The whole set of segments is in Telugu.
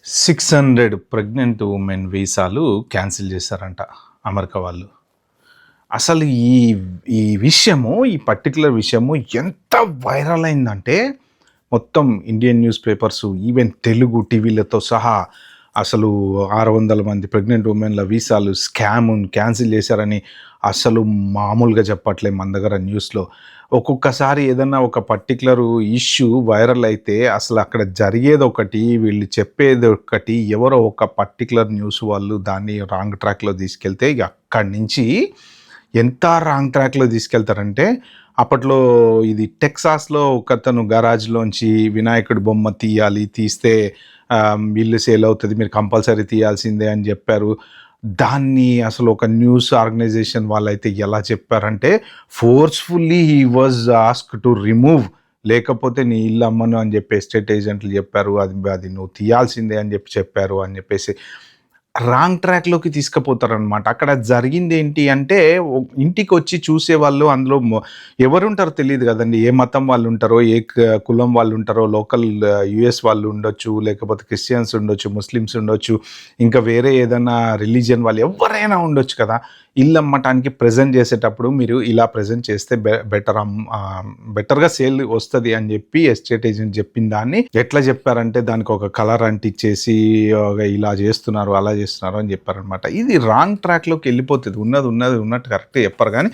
600 ప్రెగ్నెంట్ ఉమెన్ వీసాలు క్యాన్సిల్ చేశారంట అమెరికా వాళ్ళు. అసలు ఈ ఈ విషయము, ఈ పర్టిక్యులర్ విషయము ఎంత వైరల్ అయిందంటే, మొత్తం Indian news papers, even Telugu టీవీలతో సహా అసలు 600 మంది ప్రెగ్నెంట్ ఉమెన్ల వీసాలు క్యాన్సిల్ చేశారని అసలు మామూలుగా చెప్పట్లే మన దగ్గర న్యూస్లో. ఒక్కొక్కసారి ఏదన్నా ఒక పర్టిక్యులర్ ఇష్యూ వైరల్ అయితే అసలు అక్కడ జరిగేది ఒకటి, వీళ్ళు చెప్పేది ఒకటి, ఎవరో ఒక పర్టిక్యులర్ న్యూస్ వాళ్ళు దాన్ని రాంగ్ ట్రాక్లో తీసుకెళ్తే ఇక అక్కడి నుంచి ఎంత రాంగ్ ట్రాక్లో తీసుకెళ్తారంటే, అప్పట్లో ఇది టెక్సాస్లో ఒకతను గరాజ్లోంచి వినాయకుడి బొమ్మ తీస్తే ఇల్లు సేల్ అవుతుంది, మీరు కంపల్సరీ తీయాల్సిందే అని చెప్పారు. దాన్ని అసలు ఒక న్యూస్ ఆర్గనైజేషన్ వాళ్ళైతే ఎలా చెప్పారంటే, forcefully he was ask to remove, లేకపోతే నీ ఇల్లు అమ్మను అని చెప్పి ఎస్టేట్ ఏజెంట్లు చెప్పారు, అది నువ్వు తీయాల్సిందే అని చెప్పారు అని చెప్పేసి రాంగ్ ట్రాక్లోకి తీసుకుపోతారనమాట. అక్కడ జరిగింది ఏంటి అంటే, ఇంటికి వచ్చి చూసేవాళ్ళు అందులో ఎవరుంటారో తెలియదు కదండి. ఏ మతం వాళ్ళు ఉంటారో, ఏ కులం వాళ్ళు ఉంటారో, లోకల్ యుఎస్ వాళ్ళు ఉండొచ్చు, లేకపోతే క్రిస్టియన్స్ ఉండొచ్చు, ముస్లిమ్స్ ఉండొచ్చు, ఇంకా వేరే ఏదైనా రిలీజియన్ వాళ్ళు ఎవరైనా ఉండొచ్చు కదా. ఇల్లు అమ్మటానికి ప్రజెంట్ చేసేటప్పుడు మీరు ఇలా ప్రజెంట్ చేస్తే బెటర్గా సేల్ వస్తుంది అని చెప్పి ఎస్టేట్ ఏజెంట్ చెప్పిన దాన్ని ఎట్లా చెప్పారంటే, దానికి ఒక కలర్ అంటిచ్చేసి ఇలా చేస్తున్నారు, అలా చేస్తున్నారు అని చెప్పారనమాట. ఇది రాంగ్ ట్రాక్లోకి వెళ్ళిపోతుంది. ఉన్నట్టు కరెక్ట్గా చెప్పారు. కానీ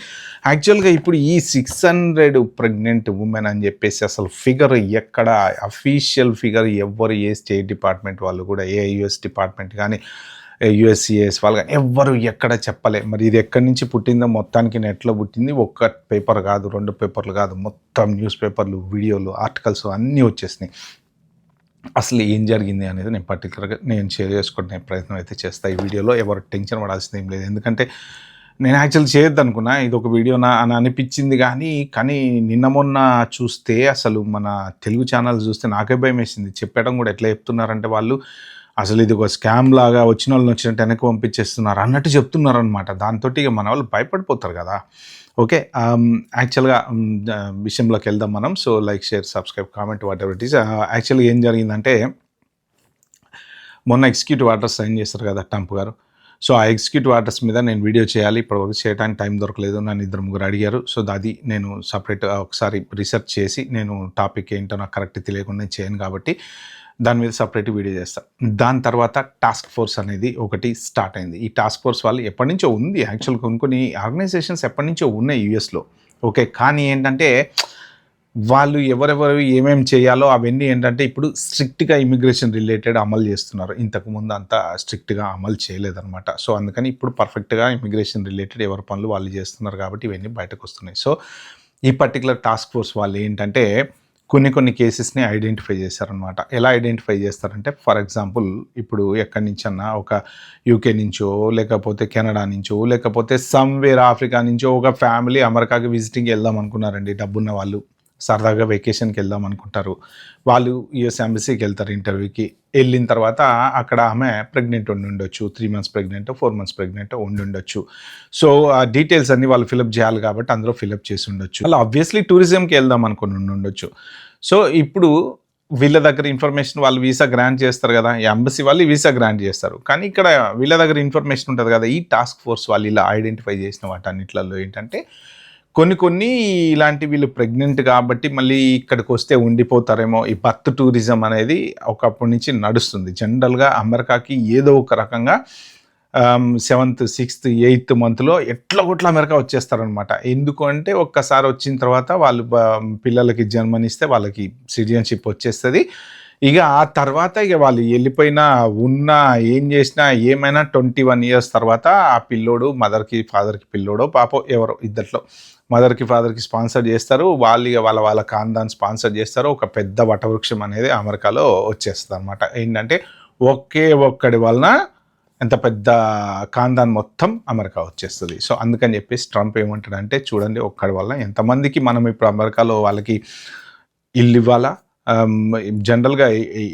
యాక్చువల్గా ఇప్పుడు ఈ 600 ప్రెగ్నెంట్ ఉమెన్ అని చెప్పేసి అసలు ఫిగర్ ఎక్కడ అఫీషియల్ ఫిగర్ ఎవ్వరు, ఏ స్టేట్ డిపార్ట్మెంట్ వాళ్ళు కూడా, ఏ యుఎస్ డిపార్ట్మెంట్ కానీ, యుఎస్సిఎస్ వాళ్ళు కానీ ఎవ్వరు ఎక్కడ చెప్పలే. మరి ఇది ఎక్కడి నుంచి పుట్టిందో మొత్తానికి నెట్లో పుట్టింది. ఒక్క పేపర్ కాదు, 2 పేపర్లు కాదు, మొత్తం న్యూస్ పేపర్లు, వీడియోలు, ఆర్టికల్స్ అన్నీ వచ్చేసినాయి. అసలు ఏం జరిగింది అనేది నేను పర్టికులర్గా షేర్ చేసుకునే ప్రయత్నం అయితే చేస్తాను ఈ వీడియోలో. ఎవరు టెన్షన్ పడాల్సింది ఏం లేదు. ఎందుకంటే నేను యాక్చువల్లీ చేయొద్దు అనుకున్నా, ఇది ఒక వీడియోనా అని అనిపించింది. కానీ నిన్న మొన్న చూస్తే అసలు మన తెలుగు ఛానల్ చూస్తే నాకే భయం వేసింది. చెప్పడం కూడా ఎట్లా చెప్తున్నారంటే, వాళ్ళు అసలు ఇది ఒక స్కామ్ లాగా వచ్చిన వాళ్ళని వచ్చినట్టు వెనక్కి పంపించేస్తున్నారు అన్నట్టు చెప్తున్నారు అనమాట. దాంతో ఇక మన వాళ్ళు భయపడిపోతారు కదా. ఓకే, యాక్చువల్గా విషయంలోకి వెళ్దాం మనం. So like, share, subscribe, comment, what ever it is. యాక్చువల్గా ఏం జరిగిందంటే, మొన్న ఎగ్జిక్యూటివ్ ఆర్డర్స్ సైన్ చేస్తారు కదా ట్రంప్ గారు. సో ఆ ఎగ్జిక్యూటివ్ ఆర్డర్స్ మీద నేను వీడియో చేయాలి, ఇప్పటివరకు చేయడానికి టైం దొరకలేదు. నన్ను 2-3 అడిగారు. సో అది నేను సపరేట్ ఒకసారి రీసెర్చ్ చేసి, నేను టాపిక్ ఏంటో నాకు కరెక్ట్ తెలియకుండా నేను చేయను కాబట్టి దాని మీద సపరేట్ వీడియో చేస్తాను. దాని తర్వాత టాస్క్ ఫోర్స్ అనేది ఒకటి స్టార్ట్ అయింది. ఈ టాస్క్ ఫోర్స్ వాళ్ళు ఎప్పటి నుంచో ఉంది. యాక్చువల్గా కొన్ని ఆర్గనైజేషన్స్ ఎప్పటి నుంచో ఉన్నాయి యూఎస్లో. ఓకే, కానీ ఏంటంటే వాళ్ళు ఎవరెవరు ఏమేమి చేయాలో అవన్నీ ఏంటంటే ఇప్పుడు స్ట్రిక్ట్గా ఇమిగ్రేషన్ రిలేటెడ్ అమలు చేస్తున్నారు. ఇంతకుముందు అంతా స్ట్రిక్ట్గా అమలు చేయలేదన్నమాట. సో అందుకని ఇప్పుడు పర్ఫెక్ట్గా ఇమిగ్రేషన్ రిలేటెడ్ ఎవరి పనులు వాళ్ళు చేస్తున్నారు కాబట్టి ఇవన్నీ బయటకు వస్తున్నాయి. సో ఈ పర్టికులర్ టాస్క్ ఫోర్స్ వాళ్ళు ఏంటంటే కొన్ని కేసెస్ని ఐడెంటిఫై చేశారనమాట. ఎలా ఐడెంటిఫై చేస్తారంటే, ఫర్ ఎగ్జాంపుల్ ఇప్పుడు ఎక్కడి నుంచన్నా ఒక యూకే నుంచో, లేకపోతే కెనడా నుంచో, లేకపోతే సమ్వేర్ ఆఫ్రికా నుంచో ఒక ఫ్యామిలీ అమెరికాకి విజిటింగ్కి వెళ్దాం అనుకున్నారండి. డబ్బున్న వాళ్ళు సరదాగా వెకేషన్కి వెళ్దాం అనుకుంటారు. వాళ్ళు యుఎస్ ఎంబసీకి వెళ్తారు ఇంటర్వ్యూకి. వెళ్ళిన తర్వాత అక్కడ ఆమె ప్రెగ్నెంట్ ఉండొచ్చు, 3 months ప్రెగ్నెంట్, 4 months ప్రెగ్నెంట్ ఉండొచ్చు. సో ఆ డీటెయిల్స్ అన్ని వాళ్ళు ఫిలప్ చేయాలి కాబట్టి అందులో ఫిలప్ చేసి ఉండొచ్చు. వాళ్ళు ఆబ్వియస్లీ టూరిజంకి వెళ్దాం అనుకుని ఉండొచ్చు. సో ఇప్పుడు వీళ్ళ దగ్గర ఇన్ఫర్మేషన్, వాళ్ళు వీసా గ్రాంట్ చేస్తారు కదా, ఈ ఎంబసీ వాళ్ళు వీసా గ్రాంట్ చేస్తారు. కానీ ఇక్కడ వీళ్ళ దగ్గర ఇన్ఫర్మేషన్ ఉంటుంది కదా. ఈ టాస్క్ ఫోర్స్ వాళ్ళు ఇలా ఐడెంటిఫై చేసిన వాటన్నిటిలో ఏంటంటే, కొన్ని ఇలాంటి వీళ్ళు ప్రెగ్నెంట్ కాబట్టి మళ్ళీ ఇక్కడికి వస్తే ఉండిపోతారేమో. ఈ బర్త్ టూరిజం అనేది ఒకప్పటి నుంచి నడుస్తుంది. జనరల్గా అమెరికాకి ఏదో ఒక రకంగా 7th, 6th, 8th మంత్లో ఎట్లా అమెరికా వచ్చేస్తారనమాట. ఎందుకు అంటే, ఒక్కసారి వచ్చిన తర్వాత వాళ్ళు పిల్లలకి జన్మనిస్తే వాళ్ళకి సిటిజన్షిప్ వచ్చేస్తుంది. ఇక ఆ తర్వాత ఇక వాళ్ళు వెళ్ళిపోయినా, ఉన్నా, ఏం చేసినా, ఏమైనా 21 years తర్వాత ఆ పిల్లోడు మదర్కి ఫాదర్కి పిల్లోడో పాపో ఎవరో ఇద్దట్లో మదర్కి ఫాదర్కి స్పాన్సర్ చేస్తారు. వాళ్ళు ఇక వాళ్ళ ఖాందాన్ స్పాన్సర్ చేస్తారు. ఒక పెద్ద వటవృక్షం అనేది అమెరికాలో వచ్చేస్తుంది అనమాట. ఏంటంటే ఒక్కడి వలన ఎంత పెద్ద ఖాందాన్ మొత్తం అమెరికా వచ్చేస్తుంది. సో అందుకని చెప్పేసి ట్రంప్ ఏమంటాడంటే, చూడండి ఒక్కడి వల్ల ఎంతమందికి మనం ఇప్పుడు అమెరికాలో వాళ్ళకి ఇల్లు ఇవ్వాలా. జనరల్గా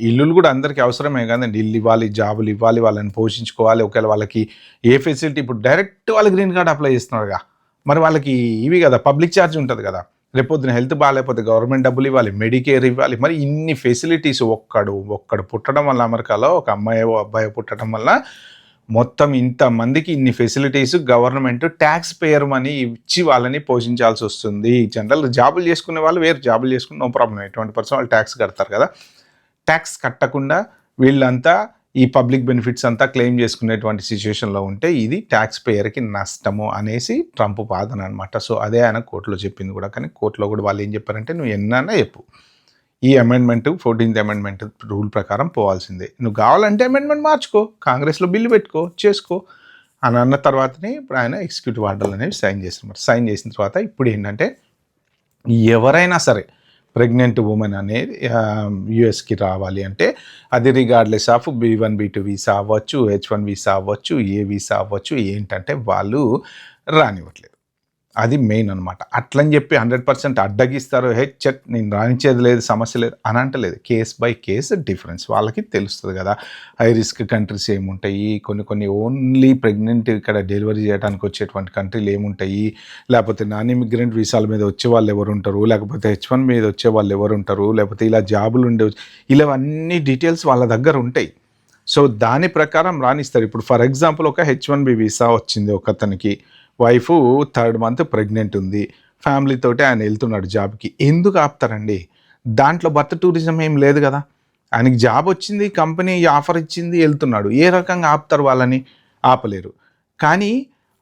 ఇల్లులు కూడా అందరికీ అవసరమే కదండి. ఇల్లు ఇవ్వాలి, జాబులు ఇవ్వాలి, వాళ్ళని పోషించుకోవాలి. ఒకవేళ వాళ్ళకి ఏ ఫెసిలిటీ, ఇప్పుడు డైరెక్ట్ వాళ్ళు గ్రీన్ కార్డ్ అప్లై చేస్తున్నారుగా, మరి వాళ్ళకి ఇవి కదా పబ్లిక్ ఛార్జ్ ఉంటుంది కదా. రేపొద్దున హెల్త్ బాగాలేకపోతే గవర్నమెంట్ డబ్బులు ఇవ్వాలి, మెడికేర్ ఇవ్వాలి. మరి ఇన్ని ఫెసిలిటీస్ ఒక్కడు పుట్టడం వల్ల అమెరికాలో ఒక అమ్మాయో అబ్బాయో పుట్టడం వల్ల మొత్తం ఇంతమందికి ఇన్ని facilities government tax payer money ఇచ్చి వాళ్ళని పోషించాల్సి వస్తుంది. జనరల్ జాబులు చేసుకునే వాళ్ళు వేరు, జాబులు చేసుకుని నో ప్రాబ్లం, 20% వాళ్ళు ట్యాక్స్ కడతారు కదా. ట్యాక్స్ కట్టకుండా వీళ్ళంతా ఈ పబ్లిక్ బెనిఫిట్స్ అంతా క్లెయిమ్ చేసుకునేటువంటి సిచ్యువేషన్లో ఉంటే ఇది ట్యాక్స్ పేయర్కి నష్టము అనేసి ట్రంప్ వాదన అనమాట. సో అదే ఆయన కోర్టులో చెప్పింది కూడా. కానీ కోర్టులో కూడా వాళ్ళు ఏం చెప్పారంటే, నువ్వు ఎన్నైనా చెప్పు, ఈ అమెండ్మెంట్ 14th అమెండ్మెంట్ రూల్ ప్రకారం పోవాల్సిందే, నువ్వు కావాలంటే అమెండ్మెంట్ మార్చుకో, కాంగ్రెస్లో బిల్లు పెట్టుకో, చేసుకో అని అన్న తర్వాతనే ఇప్పుడు ఆయన ఎగ్జిక్యూటివ్ ఆర్డర్లు అనేవి సైన్ చేస్తున్నారు. సైన్ చేసిన తర్వాత ఇప్పుడు ఏంటంటే ఎవరైనా సరే ప్రెగ్నెంట్ ఉమెన్ అనేది యుఎస్కి రావాలి అంటే అది regardless of B1 B2 visa అవ్వచ్చు, H1 వీసా అవ్వచ్చు, ఏ వీసా అవ్వచ్చు, ఏంటంటే వాళ్ళు రానివ్వట్లేదు. అది మెయిన్ అనమాట. అట్లని చెప్పి 100% అడ్డగిస్తారు, చెక్ నేను రాణించేది లేదు, సమస్య లేదు అని అంటలేదు. కేస్ బై కేస్ డిఫరెన్స్ వాళ్ళకి తెలుస్తుంది కదా. హై రిస్క్ కంట్రీస్ ఏముంటాయి, కొన్ని ఓన్లీ ప్రెగ్నెంట్ ఇక్కడ డెలివరీ చేయడానికి వచ్చేటువంటి కంట్రీలు ఏముంటాయి, లేకపోతే నాన్ ఇమిగ్రెంట్ వీసాల మీద వచ్చే వాళ్ళు ఎవరు ఉంటారు, లేకపోతే H1 మీద వచ్చే వాళ్ళు ఎవరు ఉంటారు, లేకపోతే ఇలా జాబులు ఉండే ఇలా అన్ని డీటెయిల్స్ వాళ్ళ దగ్గర ఉంటాయి. సో దాని ప్రకారం రాణిస్తారు. ఇప్పుడు ఫర్ ఎగ్జాంపుల్ ఒక H1B వీసా వచ్చింది ఒకతనికి, వైఫ్ 3rd month ప్రెగ్నెంట్ ఉంది, ఫ్యామిలీతోటి ఆయన వెళ్తున్నాడు జాబ్కి, ఎందుకు ఆపుతారండి? దాంట్లో బర్త్ టూరిజం ఏం లేదు కదా. ఆయనకి జాబ్ వచ్చింది, కంపెనీ ఆఫర్ ఇచ్చింది, వెళ్తున్నాడు, ఏ రకంగా ఆపుతారు వాళ్ళని? ఆపలేరు. కానీ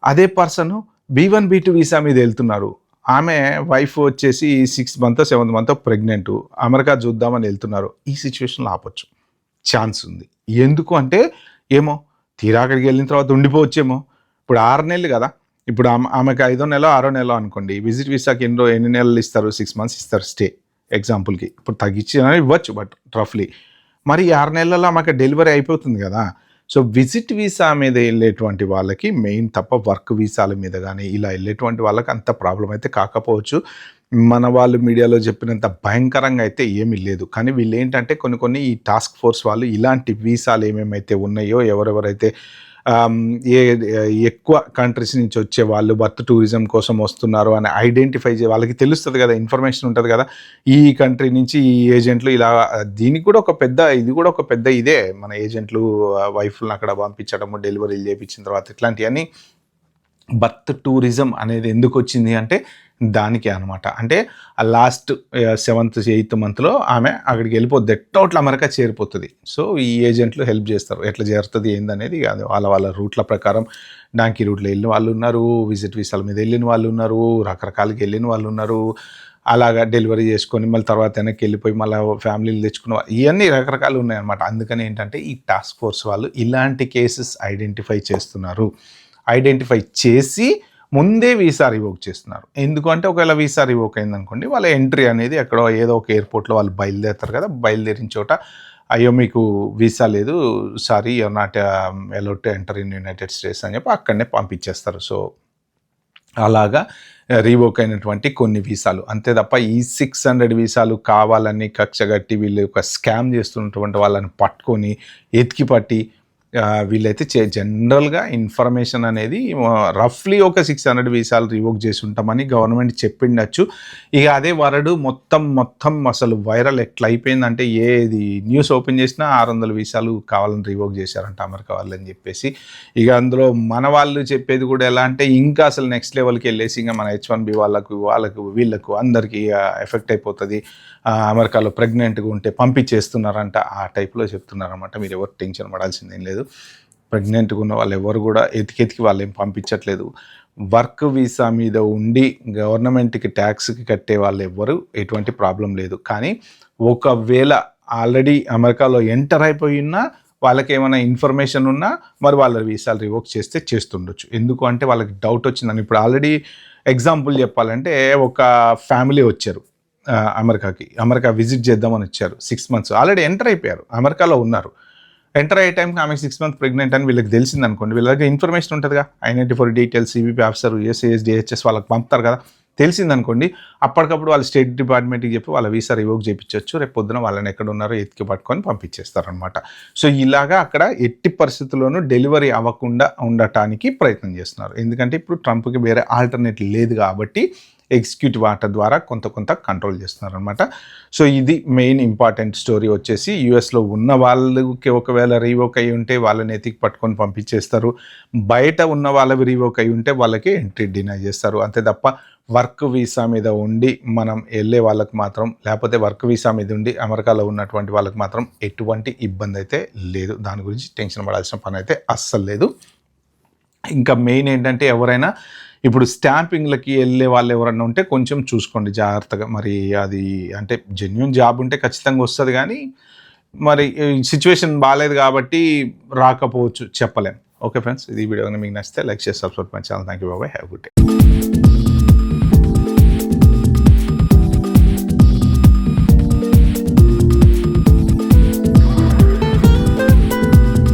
అదే పర్సన్ B1 B2 వీసా మీద వెళ్తున్నారు, ఆమె వైఫ్ వచ్చేసి 6th month 7th month pregnant, America చూద్దామని వెళ్తున్నారు, ఈ సిచ్యువేషన్లో ఆపొచ్చు, ఛాన్స్ ఉంది. ఎందుకు అంటే ఏమో తీరా అక్కడికి వెళ్ళిన తర్వాత ఉండిపోవచ్చేమో. ఇప్పుడు 6 నెలలు కదా, ఇప్పుడు ఆమెకు 5వ నెల 6వ నెల అనుకోండి, విజిట్ వీసాకి ఎన్ని నెలలు ఇస్తారు? 6 months ఇస్తారు స్టే ఎగ్జాంపుల్కి. ఇప్పుడు తగ్గించి ఇవ్వచ్చు, బట్ రఫ్లీ మరి 6 నెలల్లో ఆమెకు డెలివరీ అయిపోతుంది కదా. సో విజిట్ వీసా మీద వెళ్ళేటువంటి వాళ్ళకి మెయిన్ తప్ప వర్క్ వీసాల మీద కానీ ఇలా వెళ్ళేటువంటి వాళ్ళకి అంత ప్రాబ్లం అయితే కాకపోవచ్చు. మన వాళ్ళు మీడియాలో చెప్పినంత భయంకరంగా అయితే ఏమీ లేదు. కానీ వీళ్ళు ఏంటంటే కొన్ని ఈ టాస్క్ ఫోర్స్ వాళ్ళు ఇలాంటి వీసాలు ఏమేమైతే ఉన్నాయో, ఎవరెవరైతే ఎక్కువ కంట్రీస్ నుంచి వచ్చే వాళ్ళు బర్త్ టూరిజం కోసం వస్తున్నారు అని ఐడెంటిఫై వాళ్ళకి తెలుస్తుంది కదా, ఇన్ఫర్మేషన్ ఉంటుంది కదా, ఈ కంట్రీ నుంచి ఈ ఏజెంట్లు ఇలా. దీనికి కూడా ఇది కూడా ఒక పెద్ద ఇదే, మన ఏజెంట్లు వైఫ్లను అక్కడ పంపించడము, డెలివరీలు చేయించిన తర్వాత ఇట్లాంటివన్నీ. బర్త్ టూరిజం అనేది ఎందుకు వచ్చింది అంటే దానికి అనమాట. అంటే ఆ లాస్ట్ 7th 8th monthలో ఆమె అక్కడికి వెళ్ళిపోద్ది, ఎట్టోట్ల అమెరికా చేరిపోతుంది. సో ఈ ఏజెంట్లు హెల్ప్ చేస్తారు, ఎట్లా చేరుతుంది ఏందనేది కాదు, వాళ్ళ రూట్ల ప్రకారం డాంకీ రూట్లో వెళ్ళిన వాళ్ళు ఉన్నారు, విజిట్ వీసాల మీద వెళ్ళిన వాళ్ళు ఉన్నారు, రకరకాలకి వెళ్ళిన వాళ్ళు ఉన్నారు, అలాగా డెలివరీ చేసుకొని మళ్ళీ తర్వాత వెనక్కి వెళ్ళిపోయి మళ్ళీ ఫ్యామిలీలు తెచ్చుకున్న ఇవన్నీ రకరకాలు ఉన్నాయన్నమాట. అందుకని ఏంటంటే ఈ టాస్క్ ఫోర్స్ వాళ్ళు ఇలాంటి కేసెస్ ఐడెంటిఫై చేస్తున్నారు. ఐడెంటిఫై చేసి ముందే వీసా రివోక్ చేస్తున్నారు. ఎందుకంటే ఒకవేళ వీసా రివోక్ అయిందనుకోండి, వాళ్ళ ఎంట్రీ అనేది ఎక్కడో ఏదో ఒక ఎయిర్పోర్ట్లో వాళ్ళు బయలుదేరుతారు కదా, బయలుదేరిన చోట అయ్యో మీకు వీసా లేదు, sorry you are not allowed to enter in United States అని చెప్పి అక్కడనే పంపించేస్తారు. సో అలాగా రీవోక్ అయినటువంటి కొన్ని వీసాలు అంతే తప్ప ఈ 600 వీసాలు కావాలని కక్షగట్టి వీళ్ళు ఒక స్కామ్ చేస్తున్నటువంటి వాళ్ళని పట్టుకొని ఎతికి పట్టి వీళ్ళైతే జనరల్గా ఇన్ఫర్మేషన్ అనేది రఫ్లీ ఒక 600 వీసాలు రివోక్ చేసి ఉంటామని గవర్నమెంట్ చెప్పిండొచ్చు. ఇక అదే వరడు మొత్తం అసలు వైరల్ ఎట్లా అయిపోయిందంటే, ఏది న్యూస్ ఓపెన్ చేసినా 600 వీసాలు కావాలని రివోక్ చేశారంట అమెరికా వాళ్ళు అని చెప్పేసి. ఇక అందులో మన వాళ్ళు చెప్పేది కూడా ఎలా అంటే, ఇంకా అసలు నెక్స్ట్ లెవెల్కి వెళ్ళేసి ఇంకా మన H1B వీళ్ళకు అందరికీ ఎఫెక్ట్ అయిపోతుంది, అమెరికాలో ప్రెగ్నెంట్గా ఉంటే పంపించేస్తున్నారంట, ఆ టైప్లో చెప్తున్నారన్నమాట. మీరు ఎవరు టెన్షన్ పడాల్సిందేం లేదు. ప్రెగ్నెంట్గా ఉన్న వాళ్ళు ఎవరు కూడా ఎతికి వాళ్ళు ఏం పంపించట్లేదు. వర్క్ వీసా మీద ఉండి గవర్నమెంట్కి ట్యాక్స్కి కట్టే వాళ్ళు ఎవ్వరు ఎటువంటి ప్రాబ్లం లేదు. కానీ ఒకవేళ ఆల్రెడీ అమెరికాలో ఎంటర్ అయిపోయి ఉన్నా, వాళ్ళకి ఏమైనా ఇన్ఫర్మేషన్ ఉన్నా మరి వాళ్ళ వీసాలు రివోక్ చేస్తే చేస్తుండొచ్చు. ఎందుకు అంటే వాళ్ళకి డౌట్ వచ్చిందని. ఇప్పుడు ఆల్రెడీ ఎగ్జాంపుల్ చెప్పాలంటే, ఒక ఫ్యామిలీ వచ్చారు అమెరికా విజిట్ చేద్దామని వచ్చారు, 6 months ఆల్రెడీ ఎంటర్ అయిపోయారు, అమెరికాలో ఉన్నారు. ఎంటర్ అయ్యే టైంకి ఆమె 6 months ప్రెగ్నెంట్ అని వీళ్ళకి తెలిసింది అనుకోండి, వీళ్ళ దగ్గర ఇన్ఫర్మేషన్ ఉంటుందిగా, I-94 details, CBP officer, USCIS DHS వాళ్ళకి పంపుతారు కదా, తెలిసిందనుకోండి అప్పటికప్పుడు వాళ్ళు స్టేట్ డిపార్ట్మెంట్కి చెప్పి వాళ్ళ వీసా రివోక్ చేయించవచ్చు. రేపు పొద్దున వాళ్ళని ఎక్కడ ఉన్నారో ఎత్తికి పట్టుకొని పంపించేస్తారనమాట. సో ఇలాగా అక్కడ ఎట్టి పరిస్థితుల్లోనూ డెలివరీ అవ్వకుండా ఉండటానికి ప్రయత్నం చేస్తున్నారు. ఎందుకంటే ఇప్పుడు ట్రంప్కి వేరే ఆల్టర్నేటివ్ లేదు కాబట్టి ఎగ్జిక్యూటివ్ ఆర్డర్ ద్వారా కొంత కంట్రోల్ చేస్తున్నారనమాట. సో ఇది మెయిన్ ఇంపార్టెంట్ స్టోరీ వచ్చేసి యూఎస్లో ఉన్న వాళ్ళకి ఒకవేళ రీవోక్ అయి ఉంటే వాళ్ళని ఎతికి పట్టుకొని పంపించేస్తారు. బయట ఉన్న వాళ్ళవి రీవోక్ అయి ఉంటే వాళ్ళకి ఎంట్రీ డినై చేస్తారు. అంతే తప్ప వర్క్ వీసా మీద ఉండి మనం వెళ్ళే వాళ్ళకి మాత్రం, లేకపోతే వర్క్ వీసా మీద ఉండి అమెరికాలో ఉన్నటువంటి వాళ్ళకి మాత్రం ఎటువంటి ఇబ్బంది అయితే లేదు. దాని గురించి టెన్షన్ పడాల్సిన పని అయితే అస్సలు లేదు. ఇంకా మెయిన్ ఏంటంటే ఎవరైనా ఇప్పుడు స్టాంపింగ్లకి వెళ్ళే వాళ్ళు ఎవరన్నా ఉంటే కొంచెం చూసుకోండి జాగ్రత్తగా. మరి అది అంటే జెన్యూన్ జాబ్ ఉంటే ఖచ్చితంగా వస్తుంది, కానీ మరి సిచ్యువేషన్ బాగాలేదు కాబట్టి రాకపోవచ్చు, చెప్పలేం. ఓకే ఫ్రెండ్స్, ఇది వీడియో మీకు నచ్చితే లైక్ చేసి subscribe my channel. Thank you బాబాయ్, హ్యావ్ గుడ్ డే.